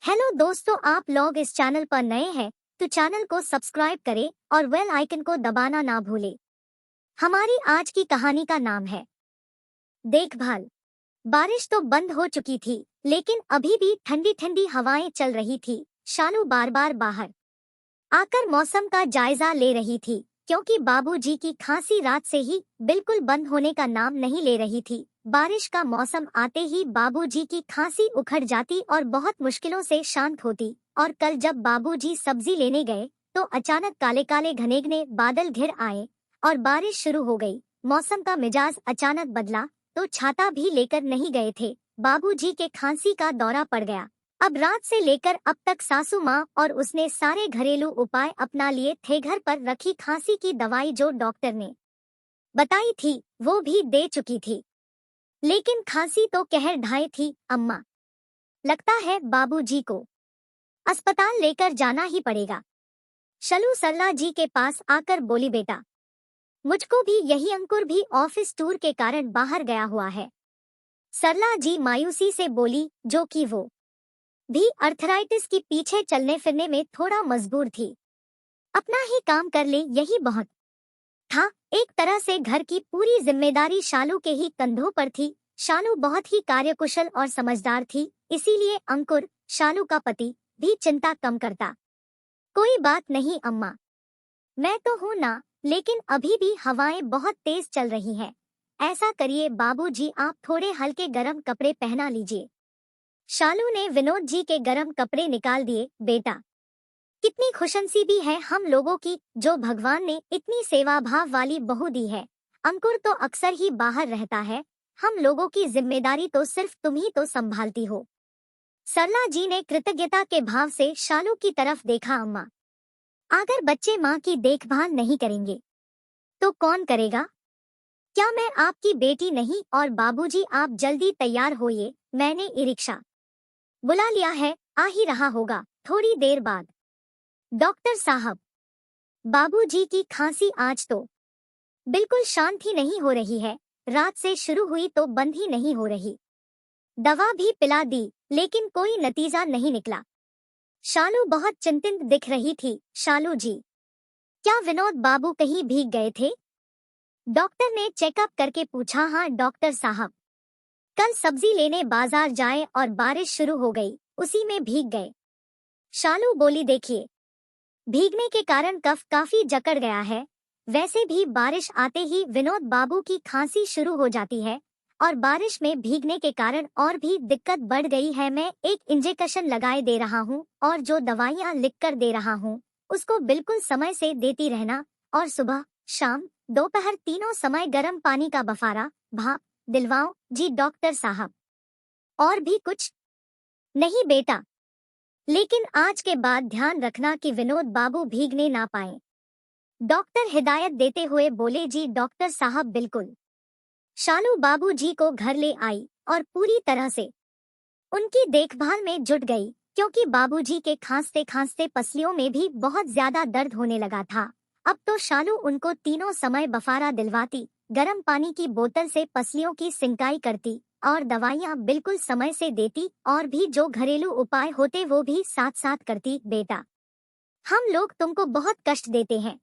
Hello दोस्तों, आप लोग इस चैनल पर नए हैं तो चैनल को सब्सक्राइब करें और बेल आइकन को दबाना ना भूलें। हमारी आज की कहानी का नाम है देखभाल। बारिश तो बंद हो चुकी थी, लेकिन अभी भी ठंडी ठंडी हवाएं चल रही थी। शालू बार बार बाहर आकर मौसम का जायजा ले रही थी, क्योंकि बाबूजी की खांसी रात से ही बिल्कुल बंद होने का नाम नहीं ले रही थी। बारिश का मौसम आते ही बाबूजी की खांसी उखड़ जाती और बहुत मुश्किलों से शांत होती। और कल जब बाबूजी सब्जी लेने गए तो अचानक काले काले घने बादल घिर आए और बारिश शुरू हो गई। मौसम का मिजाज अचानक बदला तो छाता भी लेकर नहीं गए थे। बाबूजी के खांसी का दौरा पड़ गया। अब रात से लेकर अब तक सासू माँ और उसने सारे घरेलू उपाय अपना लिए थे। घर पर रखी खांसी की दवाई जो डॉक्टर ने बताई थी वो भी दे चुकी थी, लेकिन खांसी तो कहर ढाए थी। अम्मा, लगता है बाबूजी को अस्पताल लेकर जाना ही पड़ेगा। शलू सरला जी के पास आकर बोली, बेटा, मुझको भी यही अंकुर भी ऑफिस टूर के कारण बाहर गया हुआ है। सरला जी मायूसी से बोली, जो कि वो भी अर्थराइटिस की पीछे चलने फिरने में थोड़ा मजबूर थी। अपना ही काम कर ले यही बहुत था। एक तरह से घर की पूरी जिम्मेदारी शालू के ही कंधों पर थी। शालू बहुत ही कार्यकुशल और समझदार थी, इसीलिए अंकुर, शालू का पति, भी चिंता कम करता। कोई बात नहीं अम्मा, मैं तो हूं ना, लेकिन अभी भी हवाएं बहुत तेज चल रही हैं। ऐसा करिए बाबूजी, आप थोड़े हल्के गरम कपड़े पहना लीजिए। शालू ने विनोद जी के गरम कपड़े निकाल दिए। बेटा, कितनी खुशनसीबी है हम लोगों की, जो भगवान ने इतनी सेवा भाव वाली बहू दी है। अंकुर तो अक्सर ही बाहर रहता है, हम लोगों की जिम्मेदारी तो सिर्फ तुम ही तो संभालती हो। सरला जी ने कृतज्ञता के भाव से शालू की तरफ देखा। अम्मा, अगर बच्चे माँ की देखभाल नहीं करेंगे तो कौन करेगा? क्या मैं आपकी बेटी नहीं? और बाबूजी, आप जल्दी तैयार होइए, मैंने ई रिक्शा बुला लिया है, आ ही रहा होगा थोड़ी देर बाद। डॉक्टर साहब, बाबूजी की खांसी आज तो बिल्कुल शांत ही नहीं हो रही है। रात से शुरू हुई तो बंद ही नहीं हो रही। दवा भी पिला दी, लेकिन कोई नतीजा नहीं निकला। शालू बहुत चिंतित दिख रही थी। शालू जी, क्या विनोद बाबू कहीं भीग गए थे? डॉक्टर ने चेकअप करके पूछा। हाँ डॉक्टर साहब, कल सब्जी लेने बाजार जाए और बारिश शुरू हो गई, उसी में भीग गए। शालू बोली, देखिए, भीगने के कारण कफ काफी जकड़ गया है। वैसे भी बारिश आते ही विनोद बाबू की खांसी शुरू हो जाती है, और बारिश में भीगने के कारण और भी दिक्कत बढ़ गई है। मैं एक इंजेक्शन लगाए दे रहा हूँ और जो दवाइयाँ लिख कर दे रहा हूँ उसको बिल्कुल समय से देती रहना, और सुबह, शाम, दोपहर तीनों समय गर्म पानी का बफारा, भाप दिलवाओ जी डॉक्टर साहब। और भी कुछ? नहीं बेटा, लेकिन आज के बाद ध्यान रखना कि विनोद बाबू भीगने ना पाए। डॉक्टर हिदायत देते हुए बोले। जी डॉक्टर साहब, बिल्कुल। शालू बाबूजी को घर ले आई और पूरी तरह से उनकी देखभाल में जुट गई, क्योंकि बाबूजी के खांसते खांसते पसलियों में भी बहुत ज्यादा दर्द होने लगा था। अब तो शालू उनको तीनों समय बफारा दिलवाती, गर्म पानी की बोतल से पसलियों की सिंकाई करती और दवाइयाँ बिल्कुल समय से देती, और भी जो घरेलू उपाय होते वो भी साथ साथ करती। बेटा, हम लोग तुमको बहुत कष्ट देते हैं।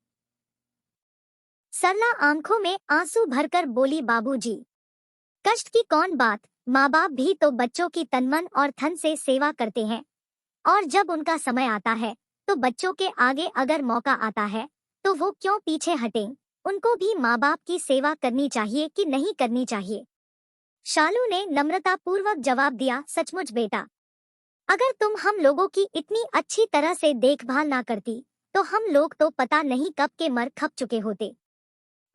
सरला आंखों में आंसू भरकर बोली, बाबूजी, कष्ट की कौन बात, माँ बाप भी तो बच्चों की तन मन और धन से सेवा करते हैं, और जब उनका समय आता है तो बच्चों के आगे अगर मौका आता है तो वो क्यों पीछे हटें? उनको भी माँ बाप की सेवा करनी चाहिए कि नहीं करनी चाहिए? शालू ने नम्रता पूर्वक जवाब दिया, सचमुच बेटा, अगर तुम हम लोगों की इतनी अच्छी तरह से देखभाल ना करती तो हम लोग तो पता नहीं कब के मर खप चुके होते।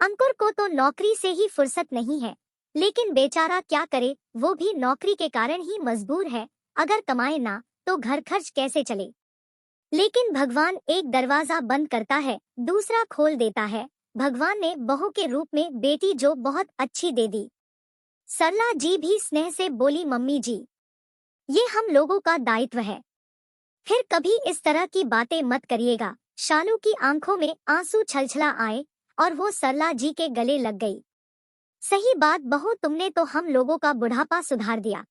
अंकुर को तो नौकरी से ही फुर्सत नहीं है, लेकिन बेचारा क्या करे, वो भी नौकरी के कारण ही मजबूर है। अगर कमाए ना तो घर खर्च कैसे चले? लेकिन भगवान एक दरवाजा बंद करता है, दूसरा खोल देता है। भगवान ने बहू के रूप में बेटी जो बहुत अच्छी दे दी। सरला जी भी स्नेह से बोली, मम्मी जी, ये हम लोगों का दायित्व है, फिर कभी इस तरह की बातें मत करिएगा। शालू की आंखों में आंसू छलछला आए और वो सरला जी के गले लग गई। सही बात बहू, तुमने तो हम लोगों का बुढ़ापा सुधार दिया।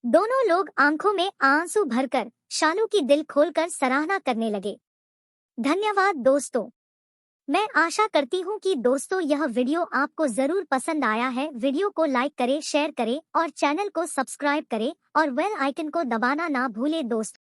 दोनों लोग आंखों में आंसू भरकर शालू की दिल खोलकर सराहना करने लगे। धन्यवाद दोस्तों। मैं आशा करती हूँ कि दोस्तों यह वीडियो आपको जरूर पसंद आया है। वीडियो को लाइक करें, शेयर करें और चैनल को सब्सक्राइब करें और बेल आइकन को दबाना ना भूलें दोस्तों।